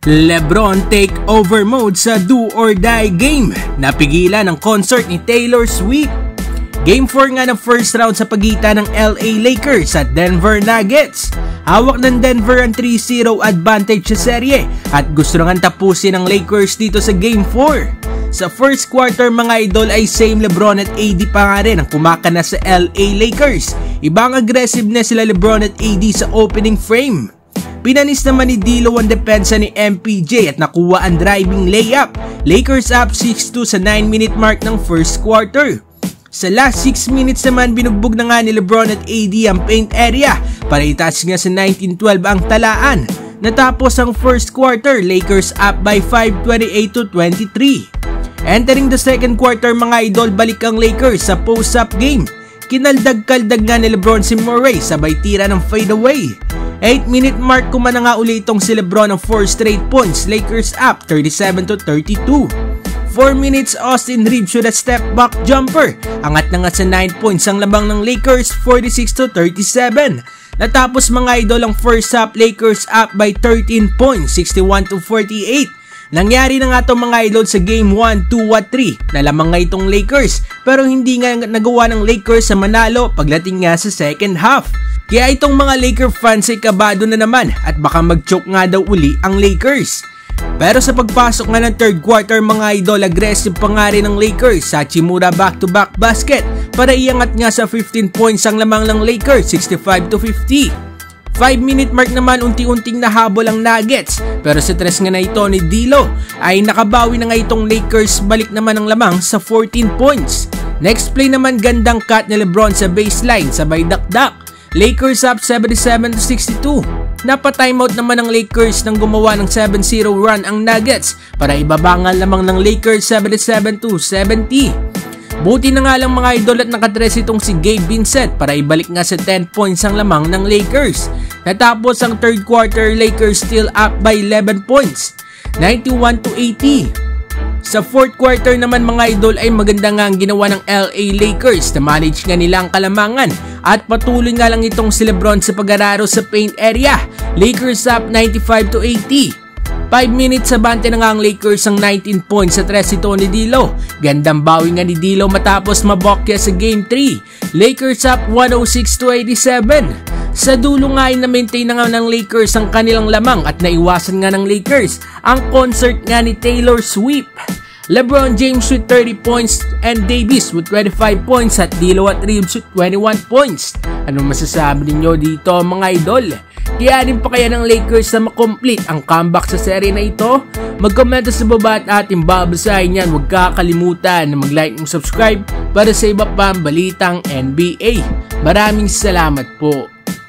LeBron takeover mode sa do or die game. Napigilan ang concert ni Taylor Swift. Game 4 nga ng first round sa pagitan ng LA Lakers at Denver Nuggets. Hawak ng Denver ang 3-0 advantage sa serye at gusto nang tapusin ng Lakers dito sa Game 4. Sa first quarter mga idol ay same LeBron at AD pa nga rin ang kumakana sa LA Lakers. Ibang aggressiveness sila LeBron at AD sa opening frame. Pinanis naman ni D'Lo ang depensa ni MPJ at nakuha ang driving layup. Lakers up 6-2 sa 9-minute mark ng first quarter. Sa last 6 minutes naman binugbog na nga ni LeBron at AD ang paint area para itaas nga sa 19-12 ang talaan. Natapos ang first quarter, Lakers up by 5, 28-23. Entering the second quarter mga idol, balik ang Lakers sa post-up game. Kinaldag-kaldag nga ni LeBron si Murray sabay tira ng fadeaway. 8-minute mark kumana nga uli itong si LeBron ng 4 straight points, Lakers up 37-32. 4 minutes Austin Reeves with a step back jumper. Angat na nga sa 9 points ang labang ng Lakers 46-37. Natapos mga idol ang first half, Lakers up by 13 points 61-48. Nangyari na nga itong mga idol sa game 1, 2 at 3. Nalamang nga itong Lakers pero hindi nga nagawa ng Lakers sa manalo pagdating nga sa second half. Kaya itong mga Laker fans ay kabado na naman at baka mag-choke nga daw uli ang Lakers. Pero sa pagpasok nga ng third quarter mga idol, aggressive pa nga rin ng Lakers. Hachimura back-to-back basket para iangat nga sa 15 points ang lamang ng Lakers 65-50. 5-minute mark naman unti-unting nahabol ang Nuggets pero sa tres nga na ito ni D'Lo ay nakabawi na nga itong Lakers, balik naman ang lamang sa 14 points. Next play naman gandang cut ni LeBron sa baseline sabay dakdak. Lakers up 77-62. Napa-timeout naman ng Lakers nang gumawa ng 7-0 run ang Nuggets para ibabangan lamang ng Lakers 77-70. Buti na nga lang mga idol at nakatres itong si Gabe Vincent para ibalik nga sa 10 points ang lamang ng Lakers. Natapos ang third quarter, Lakers still up by 11 points, 91-80. Sa fourth quarter naman mga idol ay maganda nga ang ginawa ng LA Lakers na manage nga nila ang kalamangan at patuloy nga lang itong si LeBron sa pag-araro sa paint area. Lakers up 95-80. 5 minutes sa bante na nga ang Lakers ang 19 points sa tres ito ni D'Lo. Gandang bawi nga ni D'Lo matapos mabokya sa game 3. Lakers up 106-87. Sa dulo nga ay na-maintain na nga ng Lakers ang kanilang lamang at naiwasan nga ng Lakers ang concert nga ni Taylor Swift. LeBron James with 30 points and Davis with 25 points at D'Lo at Reeves with 21 points. Anong masasabi ninyo dito mga idol? Kaya din pa kaya ng Lakers na makomplete ang comeback sa serye na ito? Mag-comment sa baba at ating babasahin yan. Huwag kakalimutan na mag-like and subscribe para sa iba pang balitang NBA. Maraming salamat po.